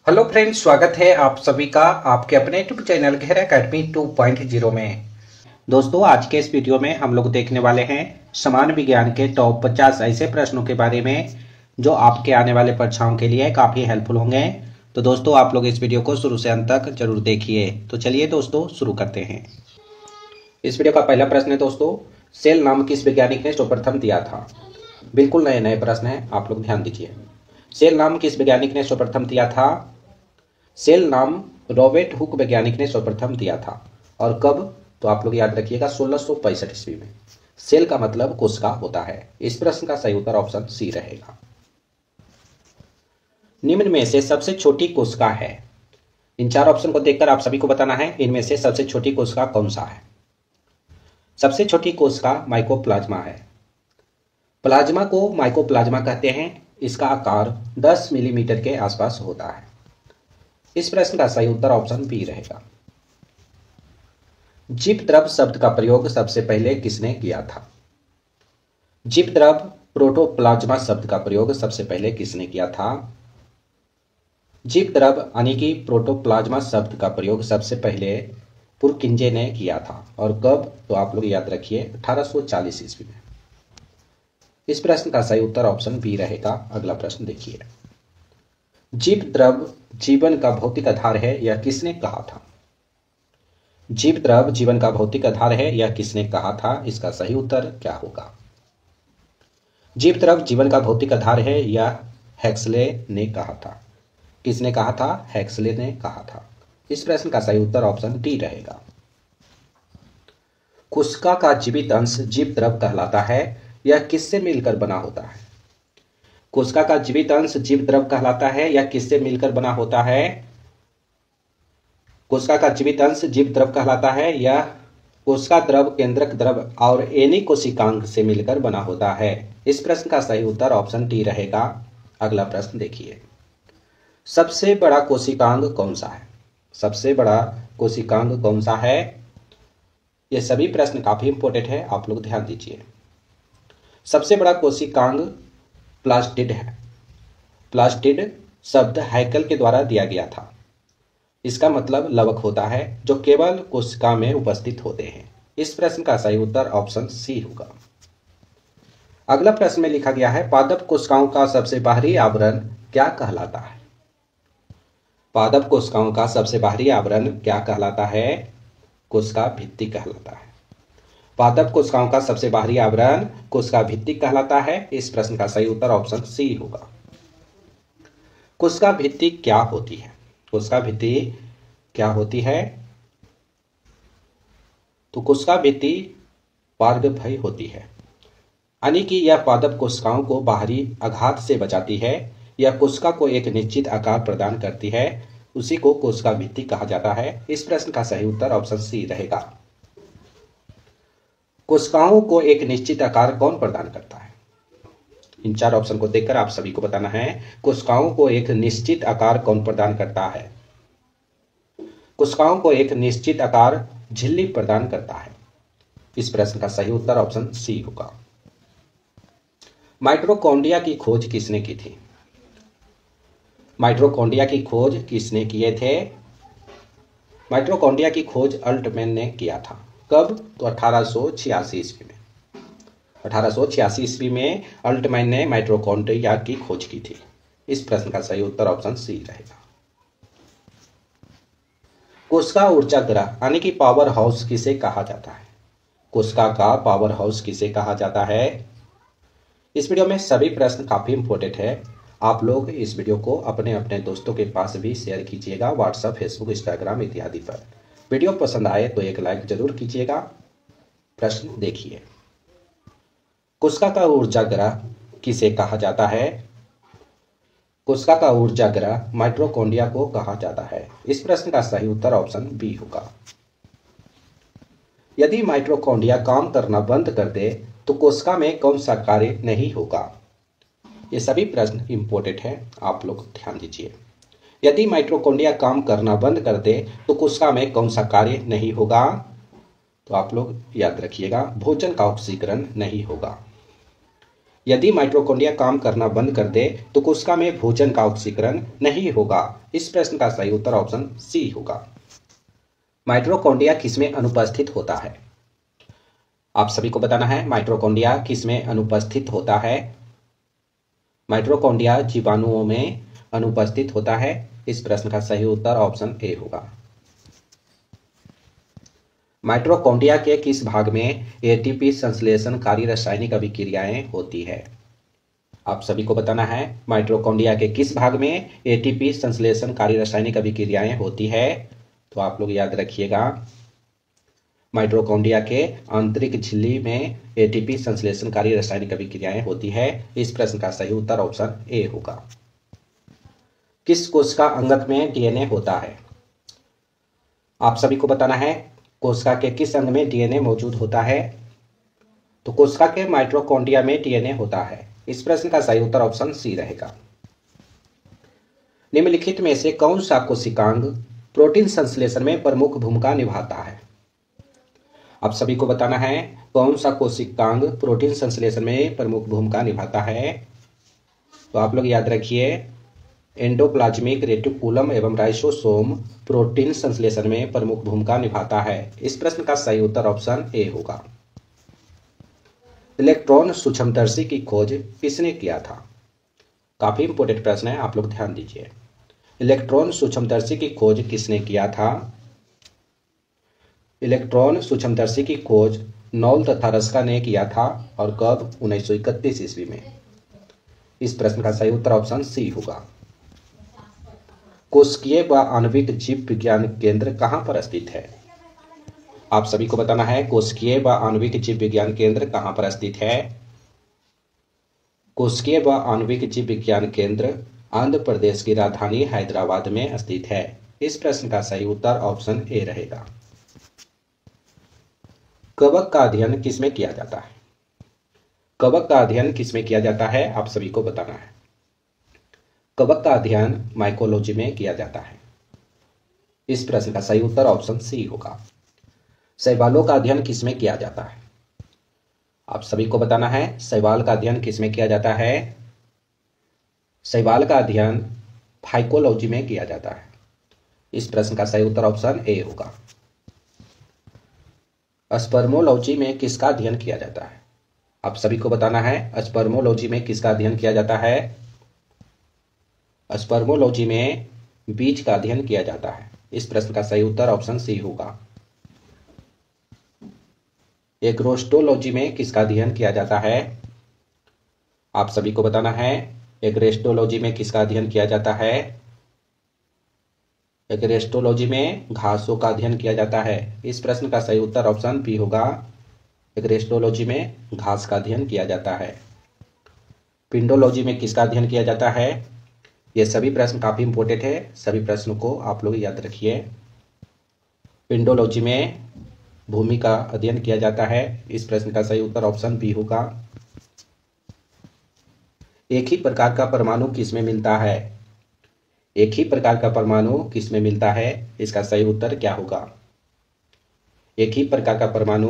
Hello friends, स्वागत है आप सभी का आपके अपने यूट्यूब चैनल गहरा अकेडमी 2.0 में। दोस्तों, आज के इस वीडियो में हम लोग देखने वाले हैं समान विज्ञान के टॉप 50 ऐसे प्रश्नों के बारे में जो आपके आने वाले परीक्षाओं के लिए काफ़ी हेल्पफुल होंगे। तो दोस्तों, आप लोग इस वीडियो को शुरू से अंत तक जरूर देखिए। तो चलिए दोस्तों, शुरू करते हैं। इस वीडियो का पहला प्रश्न है दोस्तों, सेल नाम किस वैज्ञानिक ने सर्वप्रथम दिया था? बिल्कुल नए नए प्रश्न है, आप लोग ध्यान दीजिए। सेल नाम किस वैज्ञानिक ने सर्वप्रथम दिया था? सेल नाम रॉबर्ट हुक वैज्ञानिक ने सर्वप्रथम दिया था। और कब? तो आप लोग याद रखिएगा 1665 ईस्वी में। सेल का मतलब कोशिका होता है। इस प्रश्न का सही उत्तर ऑप्शन सी रहेगा। निम्न में से सबसे छोटी कोशिका है। इन चार ऑप्शन को देखकर आप सभी को बताना है इनमें से सबसे छोटी कोशिका कौन सा है। सबसे छोटी कोशिका माइकोप्लाज्मा है। प्लाज्मा को माइकोप्लाज्मा कहते हैं। इसका आकार 10 मिलीमीटर के आसपास होता है। इस प्रश्न का सही उत्तर ऑप्शन बी रहेगा। जीव द्रव शब्द का प्रयोग सबसे पहले किसने किया था? जीव द्रव प्रोटोप्लाज्मा शब्द का प्रयोग सबसे पहले किसने किया था? जीव द्रव यानी कि प्रोटोप्लाज्मा शब्द का प्रयोग सबसे पहले पुरकिंजे ने किया था। और कब? तो आप लोग याद रखिए 1840 ईस्वी में। इस प्रश्न का सही उत्तर ऑप्शन बी रहेगा। अगला प्रश्न देखिए। जीव द्रव जीवन का भौतिक आधार है, यह किसने कहा था? जीव द्रव जीवन का भौतिक आधार है, यह किसने कहा था? इसका सही उत्तर क्या होगा? जीव द्रव जीवन का भौतिक आधार है, यह हेक्सले ने कहा था। किसने कहा था? हेक्सले ने कहा था। इस प्रश्न का सही उत्तर ऑप्शन डी रहेगा। कोशिका का जीवित अंश जीव द्रव कहलाता है, यह किससे मिलकर बना होता है? कोशिका का जीवित अंश जीव द्रव कहलाता है, यह किससे मिलकर बना होता है? कोशिका का जीवित अंश जीव द्रव कहलाता है, यह कोशिका द्रव, केंद्रक द्रव और एनी कोशिकांग से मिलकर बना होता है। इस प्रश्न का सही उत्तर ऑप्शन डी रहेगा। अगला प्रश्न देखिए। सबसे बड़ा कोशिकांग कौन सा है? सबसे बड़ा कोशिकांग कौन सा है? ये सभी प्रश्न काफी इंपॉर्टेंट है, आप लोग ध्यान दीजिए। सबसे बड़ा कोशिकांग प्लास्टिड है। प्लास्टिड शब्द हैकल के द्वारा दिया गया था। इसका मतलब लवक होता है जो केवल कोशिका में उपस्थित होते हैं। इस प्रश्न का सही उत्तर ऑप्शन सी होगा। अगला प्रश्न में लिखा गया है, पादप कोशिकाओं का सबसे बाहरी आवरण क्या कहलाता है? पादप कोशिकाओं का सबसे बाहरी आवरण क्या कहलाता है? कोशिका भित्ति कहलाता है। पादप कोशिकाओं का सबसे बाहरी आवरण कोशिका भित्ति कहलाता है। इस प्रश्न का सही उत्तर ऑप्शन सी होगा। कोशिका भित्ति क्या होती है? कोशिका भित्ति क्या होती है? तो कोशिका भित्ति पार्गभय होती है, यानी कि यह पादप कोशिकाओं को बाहरी आघात से बचाती है। यह कोशिका को एक निश्चित आकार प्रदान करती है, उसी को कोशिका भित्ति कहा जाता है। इस प्रश्न का सही उत्तर ऑप्शन सी रहेगा। कोशिकाओं को एक निश्चित आकार कौन प्रदान करता है? इन चार ऑप्शन को देखकर आप सभी को बताना है कोशिकाओं को एक निश्चित आकार कौन प्रदान करता है। कोशिकाओं को एक निश्चित आकार झिल्ली प्रदान करता है। इस प्रश्न का सही उत्तर ऑप्शन सी होगा। माइटोकॉन्ड्रिया की खोज किसने की थी? माइटोकॉन्ड्रिया की खोज किसने किए थे? माइटोकॉन्ड्रिया की खोज अल्टमैन ने किया था। कब? तो 1886 ईस्वी में। 1886 ईस्वी में अल्टमैन ने माइटोकॉन्ड्रिया की खोज की थी। इस प्रश्न का सही उत्तर ऑप्शन सी रहेगा। कोशिका ऊर्जा गृह यानी कि पावर हाउस किसे कहा जाता है? कोशिका का पावर हाउस किसे कहा जाता है? इस वीडियो में सभी प्रश्न काफी इंपॉर्टेंट है। आप लोग इस वीडियो को अपने अपने दोस्तों के पास भी शेयर कीजिएगा, व्हाट्सएप, फेसबुक, इंस्टाग्राम इत्यादि पर। वीडियो पसंद आए तो एक लाइक जरूर कीजिएगा। प्रश्न देखिए। कोशिका का ऊर्जा गृह किसे कहा जाता है? कोशिका का ऊर्जा गृह माइटोकॉन्ड्रिया को कहा जाता है। इस प्रश्न का सही उत्तर ऑप्शन बी होगा। यदि माइटोकॉन्ड्रिया काम करना बंद कर दे तो कोशिका में कौन सा कार्य नहीं होगा? ये सभी प्रश्न इंपॉर्टेंट है, आप लोग ध्यान दीजिए। यदि माइटोकॉन्ड्रिया काम करना बंद कर दे तो कोशिका में कौन सा कार्य नहीं होगा? तो आप लोग याद रखिएगा, भोजन का ऑक्सीकरण नहीं होगा। यदि माइटोकॉन्ड्रिया काम करना बंद कर दे तो कोशिका में भोजन का ऑक्सीकरण नहीं होगा। इस प्रश्न का सही उत्तर ऑप्शन सी होगा। माइटोकॉन्ड्रिया किसमें अनुपस्थित होता है? आप सभी को बताना है माइटोकॉन्ड्रिया किसमें अनुपस्थित होता है। माइटोकॉन्ड्रिया जीवाणुओं में अनुपस्थित होता है। इस प्रश्न का सही उत्तर ऑप्शन ए होगा। माइटोकॉन्ड्रिया के किस भाग में एटीपी संश्लेषणकारी रासायनिक अभिक्रियाएं होती है? आप सभी को बताना है माइटोकॉन्ड्रिया के किस भाग में एटीपी संश्लेषणकारी रासायनिक अभिक्रियाएं होती है। तो आप लोग याद रखिएगा माइटोकॉन्ड्रिया के आंतरिक झिल्ली में एटीपी संश्लेषणकारी रासायनिक अभिक्रियाएं होती है। इस प्रश्न का सही उत्तर ऑप्शन ए होगा। किस कोशिका अंगक में डीएनए होता है? आप सभी को बताना है कोशिका के किस अंग में डीएनए मौजूद होता है। तो कोशिका के माइटोकॉन्ड्रिया में डीएनए होता है। इस प्रश्न का सही उत्तर ऑप्शन सी रहेगा। निम्नलिखित में से कौन सा कोशिकांग प्रोटीन संश्लेषण में प्रमुख भूमिका निभाता है? आप सभी को बताना है कौन सा कोशिकांग प्रोटीन संश्लेषण में प्रमुख भूमिका निभाता है। तो आप लोग याद रखिए एंडोप्लाज्मिक रेटिकुलम एवं राइसोसोम प्रोटीन संश्लेषण में प्रमुख भूमिका निभाता है। इस प्रश्न का सही उत्तर ऑप्शन ए होगा। इलेक्ट्रॉन सूक्ष्मदर्शी की खोज किसने किया था? काफी इंपोर्टेंट प्रश्न है, आप लोग ध्यान दीजिए। इलेक्ट्रॉन सूक्ष्मदर्शी की खोज किसने किया था? इलेक्ट्रॉन सूक्ष्मदर्शी की खोज नॉल तथा रस्का ने किया था और कब? 1931 ईस्वी में। इस प्रश्न का सही उत्तर ऑप्शन सी होगा। कोशिकीय व आणविक जीव विज्ञान केंद्र कहाँ पर स्थित है? आप सभी को बताना है कोशिकीय व आणविक जीव विज्ञान केंद्र कहाँ पर स्थित है। कोशिकीय व आणविक जीव विज्ञान केंद्र आंध्र प्रदेश की राजधानी हैदराबाद में स्थित है। इस प्रश्न का सही उत्तर ऑप्शन ए रहेगा। कवक का अध्ययन किसमें किया जाता है? कवक का अध्ययन किसमें किया जाता है? आप सभी को बताना है। कवक का अध्ययन माइकोलॉजी में किया जाता है। इस प्रश्न का सही उत्तर ऑप्शन सी होगा। शैवालों का अध्ययन किसमें किया जाता है? आप सभी को बताना है शैवाल का अध्ययन किसमें किया जाता है। शैवाल का अध्ययन फाइकोलॉजी में किया जाता है। इस प्रश्न का सही उत्तर ऑप्शन ए होगा। स्पर्मोलॉजी में किसका अध्ययन किया जाता है? आप सभी को बताना है स्पर्मोलॉजी में किसका अध्ययन किया जाता है। स्पर्मोलॉजी में बीज का अध्ययन किया जाता है। इस प्रश्न का सही उत्तर ऑप्शन सी होगा। एग्रोस्टोलॉजी में किसका अध्ययन किया जाता है? आप सभी को बताना है एग्रेस्टोलॉजी में किसका अध्ययन किया जाता है। एग्रेस्टोलॉजी में घासों का अध्ययन किया जाता है। इस प्रश्न का सही उत्तर ऑप्शन बी होगा। एग्रेस्टोलॉजी में घास का अध्ययन किया जाता है। पिंडोलॉजी में किसका अध्ययन किया जाता है? ये सभी प्रश्न काफी इंपोर्टेंट है, सभी प्रश्नों को आप लोग याद रखिए। पिंडोलॉजी में भूमि का अध्ययन किया जाता है। इस प्रश्न का सही उत्तर ऑप्शन बी होगा। एक ही प्रकार का परमाणु किसमें मिलता है? एक ही प्रकार का परमाणु किसमें मिलता है? इसका सही उत्तर क्या होगा? एक ही प्रकार का परमाणु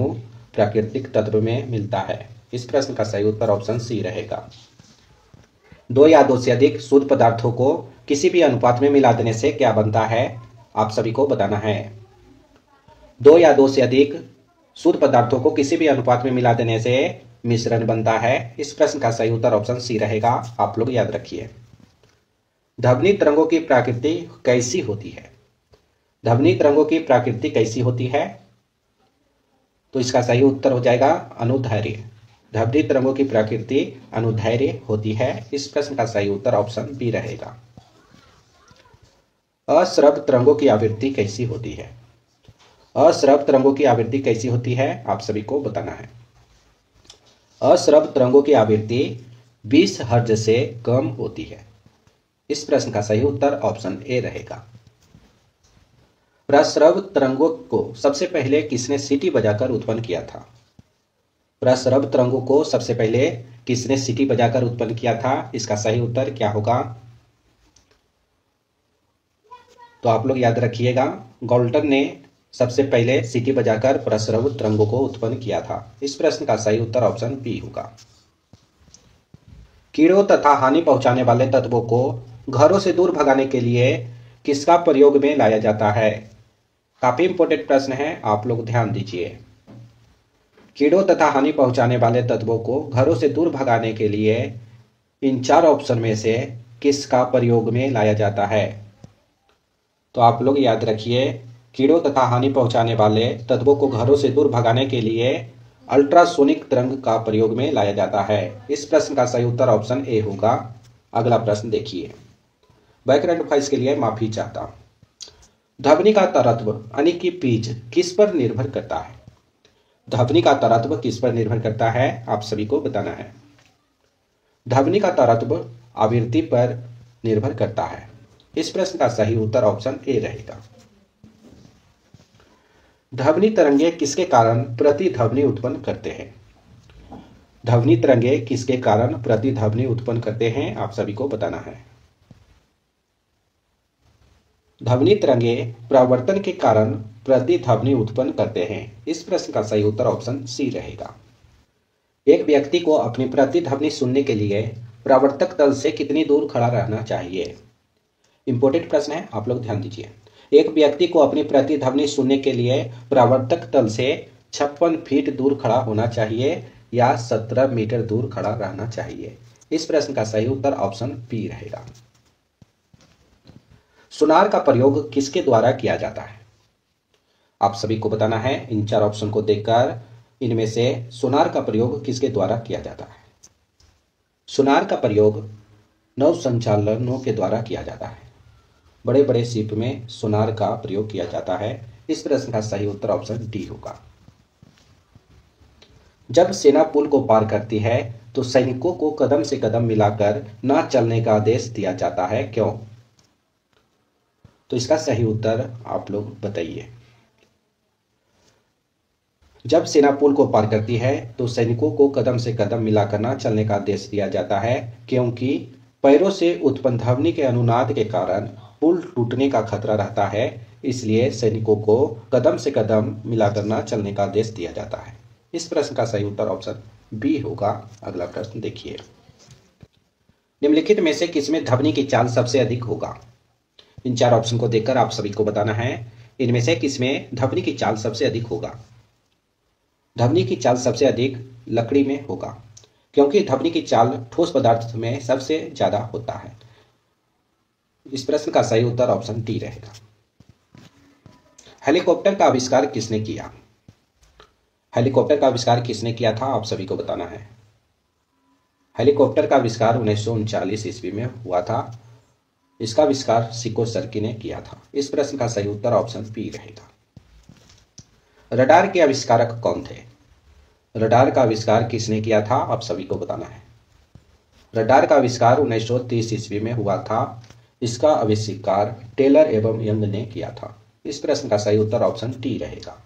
प्राकृतिक तत्व में मिलता है। इस प्रश्न का सही उत्तर ऑप्शन सी रहेगा। दो या दो से अधिक शुद्ध पदार्थों को किसी भी अनुपात में मिला देने से क्या बनता है? आप सभी को बताना है। दो या दो से अधिक शुद्ध पदार्थों को किसी भी अनुपात में मिला देने से मिश्रण बनता है। इस प्रश्न का सही उत्तर ऑप्शन सी रहेगा। आप लोग याद रखिए। ध्वनि तरंगों की प्रकृति कैसी होती है? ध्वनि तरंगों की प्रकृति कैसी होती है? तो इसका सही उत्तर हो जाएगा अनुदैर्घ्य। ध्वनि तरंगों की प्रकृति अनुदैर्घ्य होती है। इस प्रश्न का सही उत्तर ऑप्शन बी रहेगा। अश्रव्य तरंगों की आवृत्ति कैसी होती है? अश्रव्य तरंगों की आवृत्ति कैसी होती है? आप सभी को बताना है। अश्रव्य तरंगों की आवृत्ति 20 हर्ट्ज से कम होती है। इस प्रश्न का सही उत्तर ऑप्शन ए रहेगा। प्रस्रव तरंगों को सबसे पहले किसने सीटी बजाकर उत्पन्न किया था? प्रस्रव तरंगों को सबसे पहले किसने सीटी बजाकर उत्पन्न किया था? इसका सही उत्तर क्या होगा? तो आप लोग याद रखिएगा गॉल्टन ने सबसे पहले सीटी बजाकर प्रस्रव तरंगों को उत्पन्न किया था। इस प्रश्न का सही उत्तर ऑप्शन बी होगा। कीड़ों तथा हानि पहुंचाने वाले तत्वों को घरों से दूर भगाने के लिए किसका प्रयोग में लाया जाता है? काफी इंपॉर्टेंट प्रश्न है, आप लोग ध्यान दीजिए। कीड़ों तथा हानि पहुंचाने वाले तत्वों को घरों से दूर भगाने के लिए इन 4 ऑप्शन में से किसका प्रयोग में लाया जाता है? तो आप लोग याद रखिए, कीड़ों तथा हानि पहुंचाने वाले तत्वों को घरों से दूर भगाने के लिए अल्ट्रासोनिक तरंग का प्रयोग में लाया जाता है। इस प्रश्न का सही उत्तर ऑप्शन ए होगा। अगला प्रश्न देखिए। बैकग्राउंड वॉइस के लिए माफी चाहता हूं। ध्वनि का तरत्व यानी कि पिच किस पर निर्भर करता है? ध्वनि का तरत्व किस पर निर्भर करता है, आप सभी को बताना है। ध्वनि का तरत्व आवृत्ति पर निर्भर करता है। इस प्रश्न का सही उत्तर ऑप्शन ए रहेगा। ध्वनि तरंगे किसके कारण प्रतिध्वनि उत्पन्न करते हैं? ध्वनि तरंगे किसके कारण प्रतिध्वनि उत्पन्न करते हैं, आप सभी को बताना है। ध्वनि तरंगे परावर्तन के कारण प्रतिध्वनि उत्पन्न करते हैं। इस प्रश्न का सही उत्तर ऑप्शन सी रहेगा। एक व्यक्ति को अपनी प्रतिध्वनि सुनने के लिए परावर्तक तल से कितनी दूर खड़ा रहना चाहिए? इंपॉर्टेंट प्रश्न है, आप लोग ध्यान दीजिए। एक व्यक्ति को अपनी प्रतिध्वनि सुनने के लिए परावर्तक तल से 56 फीट दूर खड़ा होना चाहिए या 17 मीटर दूर खड़ा रहना चाहिए? इस प्रश्न का सही उत्तर ऑप्शन बी रहेगा। सोनार का प्रयोग किसके द्वारा किया जाता है? आप सभी को बताना है। इन 4 ऑप्शन को देखकर इनमें से सोनार का प्रयोग किसके द्वारा किया जाता है? सोनार का प्रयोग नौ संचालनों के द्वारा किया जाता है। बड़े बड़े शिप में सोनार का प्रयोग किया जाता है। इस प्रश्न का सही उत्तर ऑप्शन डी होगा। जब सेना पुल को पार करती है तो सैनिकों को कदम से कदम मिलाकर न चलने का आदेश दिया जाता है, क्यों? तो इसका सही उत्तर आप लोग बताइए। जब सेना पुल को पार करती है तो सैनिकों को कदम से कदम मिलाकर न चलने का आदेश दिया जाता है, क्योंकि पैरों से उत्पन्न ध्वनि के अनुनाद के कारण पुल टूटने का खतरा रहता है। इसलिए सैनिकों को कदम से कदम मिलाकर न चलने का आदेश दिया जाता है। इस प्रश्न का सही उत्तर ऑप्शन बी होगा। अगला प्रश्न देखिए। निम्नलिखित में से किसमें ध्वनि की चाल सबसे अधिक होगा? इन 4 ऑप्शन को देखकर आप सभी को बताना है, इनमें से किसमें ध्वनि की चाल सबसे अधिक होगा? ध्वनि की चाल सबसे अधिक लकड़ी में होगा, क्योंकि ध्वनि की चाल ठोस पदार्थ में सबसे ज्यादा होता है। इस प्रश्न का सही उत्तर ऑप्शन डी रहेगा। हेलीकॉप्टर का आविष्कार किसने किया? हेलीकॉप्टर का आविष्कार किसने किया था, आप सभी को बताना है। हेलीकॉप्टर का आविष्कार 1939 ईस्वी में हुआ था। इसका आविष्कार सिकोर्स्की ने किया था। इस प्रश्न का सही उत्तर ऑप्शन बी रहेगा। रडार के आविष्कारक कौन थे? रडार का आविष्कार किसने किया था, आप सभी को बताना है। रडार का आविष्कार 1930 ईस्वी में हुआ था। इसका आविष्कार टेलर एवं यंग ने किया था। इस प्रश्न का सही उत्तर ऑप्शन डी रहेगा।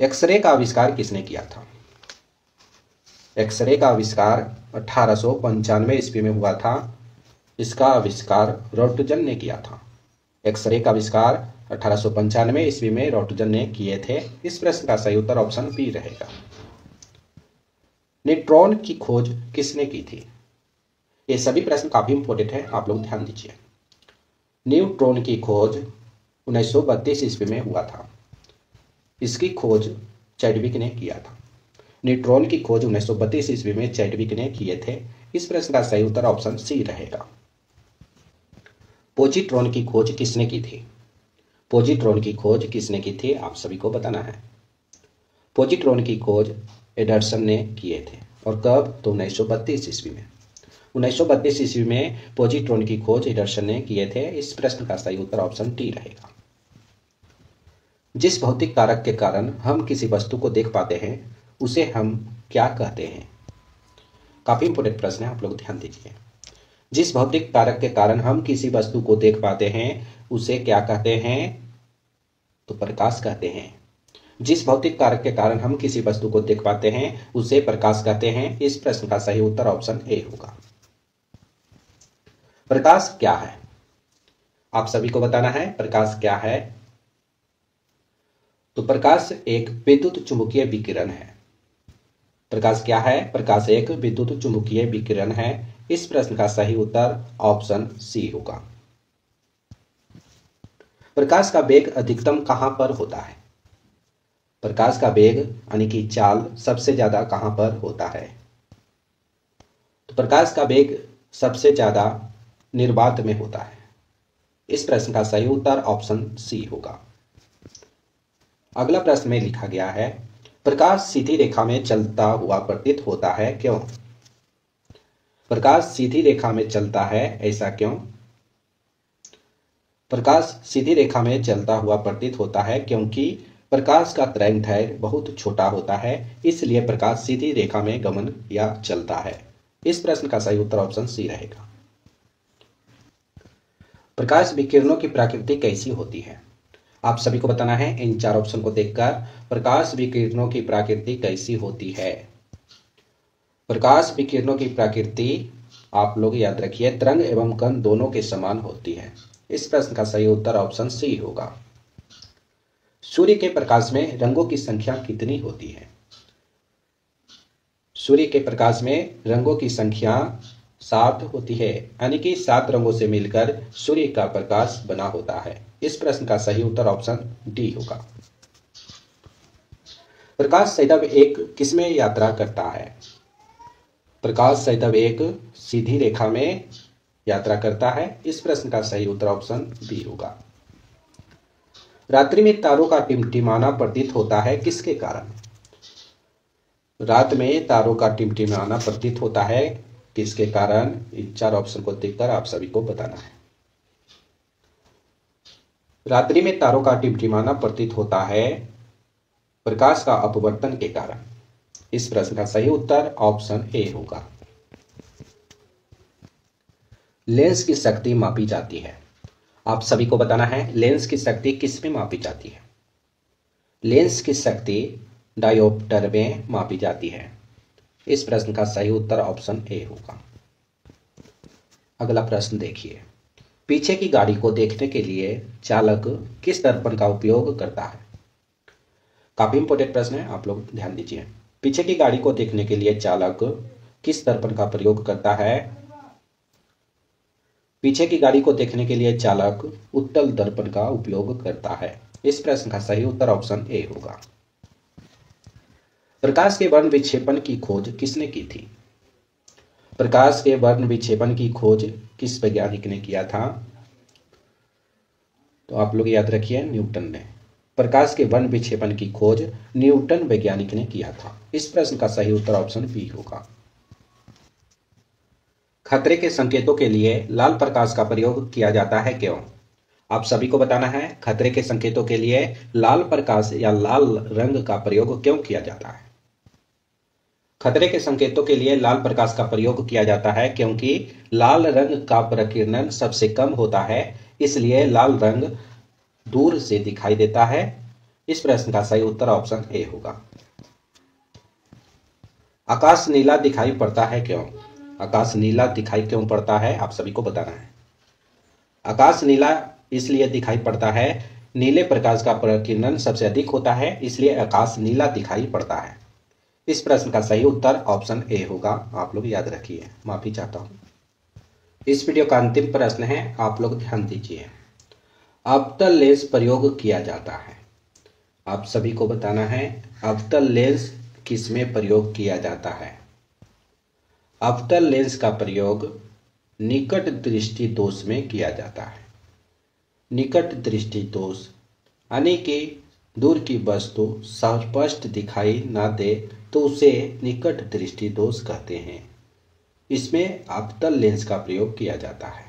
एक्सरे का आविष्कार किसने किया था? एक्सरे का आविष्कार 1895 ईस्वी में हुआ था। इसका आविष्कार रोटजन ने किया था। एक्सरे का आविष्कार 1895 ईस्वी में रोटजन ने किए थे। इस प्रश्न का सही उत्तर ऑप्शन बी रहेगा। न्यूट्रॉन की खोज किसने की थी? ये सभी प्रश्न काफी इंपॉर्टेंट है, आप लोग ध्यान दीजिए। न्यूट्रॉन की खोज 1932 ईस्वी में हुआ था। इसकी खोज चैडविक ने किया था। न्यूट्रॉन की खोज 1932 ईस्वी में चैडविक ने किए थे। इस प्रश्न का सही उत्तर ऑप्शन सी रहेगा। पॉजिट्रॉन की खोज किसने की थी? पॉजिट्रॉन की खोज किसने की थी, आप सभी को बताना है। पॉजिट्रॉन की खोज एंडरसन ने किए थे। और कब? तो 1932 ईस्वी में। 1932 ईस्वी में पॉजिट्रॉन की खोज एंडरसन ने किए थे। इस प्रश्न का सही उत्तर ऑप्शन डी रहेगा। जिस भौतिक कारक के कारण हम किसी वस्तु को देख पाते हैं उसे हम क्या कहते हैं? काफी इंपॉर्टेंट प्रश्न है, आप लोग ध्यान दीजिए। जिस भौतिक कारक के कारण हम किसी वस्तु को देख पाते हैं उसे क्या कहते हैं? तो प्रकाश कहते हैं। जिस भौतिक कारक के कारण हम किसी वस्तु को देख पाते हैं उसे प्रकाश कहते हैं। इस प्रश्न का सही उत्तर ऑप्शन ए होगा। प्रकाश क्या है, आप सभी को बताना है। प्रकाश क्या है? तो प्रकाश एक विद्युत चुंबकीय विकिरण है। प्रकाश क्या है? प्रकाश एक विद्युत चुंबकीय विकिरण है। इस प्रश्न का सही उत्तर ऑप्शन सी होगा। प्रकाश का वेग अधिकतम कहां पर होता है? प्रकाश का वेग यानी कि चाल सबसे ज्यादा कहां पर होता है? तो प्रकाश का वेग सबसे ज्यादा निर्वात में होता है। इस प्रश्न का सही उत्तर ऑप्शन सी होगा। अगला प्रश्न में लिखा गया है, प्रकाश सीधी रेखा में चलता हुआ प्रतीत होता है, क्यों? प्रकाश सीधी रेखा में चलता है, ऐसा क्यों? प्रकाश सीधी रेखा में चलता हुआ प्रतीत होता है क्योंकि प्रकाश का तरंगदैर्घ्य बहुत छोटा होता है, इसलिए प्रकाश सीधी रेखा में गमन या चलता है। इस प्रश्न का सही उत्तर ऑप्शन सी रहेगा। प्रकाश विकिरणों की प्रकृति कैसी होती है? आप सभी को बताना है इन चार ऑप्शन को देखकर, प्रकाश विकिरणों की प्रकृति कैसी होती है। प्रकाश विकिरणों की प्रकृति आप लोग याद रखिए, तरंग एवं कण दोनों के समान होती है। इस प्रश्न का सही उत्तर ऑप्शन सी होगा। सूर्य के प्रकाश में रंगों की संख्या कितनी होती है? सूर्य के प्रकाश में रंगों की संख्या 7 होती है, यानी कि 7 रंगों से मिलकर सूर्य का प्रकाश बना होता है। इस प्रश्न का सही उत्तर ऑप्शन डी होगा। प्रकाश सदैव एक किसमें यात्रा करता है? प्रकाश सदैव एक सीधी रेखा में यात्रा करता है। इस प्रश्न का सही उत्तर ऑप्शन बी होगा। रात्रि में तारों का टिमटिमाना प्रतीत होता है, किसके कारण? रात में तारों का टिमटिमाना प्रतीत होता है, किसके कारण? इन चार ऑप्शन को देखकर आप सभी को बताना है। रात्रि में तारों का टिमटिमाना प्रतीत होता है प्रकाश का अपवर्तन के कारण। इस प्रश्न का सही उत्तर ऑप्शन ए होगा। लेंस की शक्ति मापी जाती है। आप सभी को बताना है लेंस की शक्ति किस में मापी जाती है? लेंस की शक्ति डायोप्टर में मापी जाती है। इस प्रश्न का सही उत्तर ऑप्शन ए होगा। अगला प्रश्न देखिए, पीछे की गाड़ी को देखने के लिए चालक किस दर्पण का उपयोग करता है? काफी इंपॉर्टेंट प्रश्न है, आप लोग ध्यान दीजिए। पीछे की गाड़ी को देखने के लिए चालक किस दर्पण का प्रयोग करता है? पीछे की गाड़ी को देखने के लिए चालक उत्तल दर्पण का उपयोग करता है। इस प्रश्न का सही उत्तर ऑप्शन ए होगा। प्रकाश के वर्ण विक्षेपण की खोज किसने की थी? प्रकाश के वर्ण विक्षेपण की खोज किस वैज्ञानिक ने किया था? तो आप लोग याद रखिए, न्यूटन ने। प्रकाश के वर्ण विक्षेपण की खोज न्यूटन वैज्ञानिक ने किया था। इस प्रश्न का सही उत्तर ऑप्शन बी होगा। खतरे के संकेतों के लिए लाल प्रकाश का प्रयोग किया जाता है, क्यों? आप सभी को बताना है खतरे के संकेतों के लिए लाल प्रकाश या लाल रंग का प्रयोग क्यों किया जाता है? खतरे के संकेतों के लिए लाल प्रकाश का प्रयोग किया जाता है क्योंकि लाल रंग का प्रकीर्णन सबसे कम होता है, इसलिए लाल रंग दूर से दिखाई देता है। इस प्रश्न का सही उत्तर ऑप्शन ए होगा। आकाश नीला दिखाई पड़ता है, क्यों? आकाश नीला दिखाई क्यों पड़ता है, आप सभी को बताना है। आकाश नीला इसलिए दिखाई पड़ता है, नीले प्रकाश का प्रकीर्णन सबसे अधिक होता है, इसलिए आकाश नीला दिखाई पड़ता है। इस प्रश्न का सही उत्तर ऑप्शन ए होगा। आप लोग याद रखिए, माफी चाहता हूं। इस वीडियो का अंतिम प्रश्न है, आप लोग ध्यान दीजिए। अवतल लेंस प्रयोग किया जाता है। आप सभी को बताना है अवतल लेंस किसमें प्रयोग किया जाता है? अवतल लेंस का प्रयोग निकट दृष्टि दोष में किया जाता है। निकट दृष्टि दोष यानी कि दूर की वस्तु स्पष्ट दिखाई ना दे तो उसे निकट दृष्टि दोष कहते हैं। इसमें अवतल लेंस का प्रयोग किया जाता है।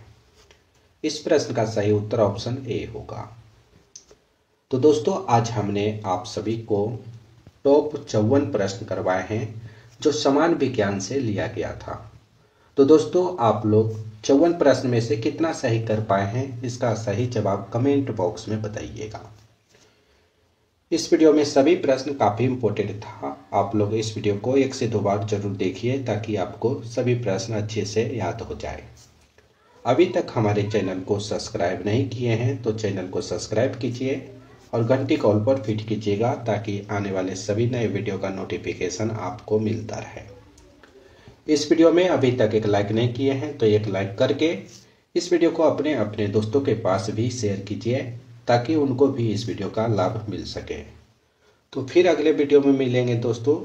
इस प्रश्न का सही उत्तर ऑप्शन ए होगा। तो दोस्तों, आज हमने आप सभी को टॉप 54 प्रश्न करवाए हैं जो समान विज्ञान से लिया गया था। तो दोस्तों, आप लोग 54 प्रश्न में से कितना सही कर पाए हैं, इसका सही जवाब कमेंट बॉक्स में बताइएगा। इस वीडियो में सभी प्रश्न काफ़ी इम्पोर्टेंट था। आप लोग इस वीडियो को 1 से 2 बार जरूर देखिए ताकि आपको सभी प्रश्न अच्छे से याद हो जाए। अभी तक हमारे चैनल को सब्सक्राइब नहीं किए हैं तो चैनल को सब्सक्राइब कीजिए और घंटी कॉल पर फिट कीजिएगा ताकि आने वाले सभी नए वीडियो का नोटिफिकेशन आपको मिलता रहे। इस वीडियो में अभी तक एक लाइक नहीं किए हैं तो एक लाइक करके इस वीडियो को अपने अपने दोस्तों के पास भी शेयर कीजिए ताकि उनको भी इस वीडियो का लाभ मिल सके। तो फिर अगले वीडियो में मिलेंगे दोस्तों,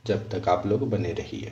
जब तक आप लोग बने रहिए।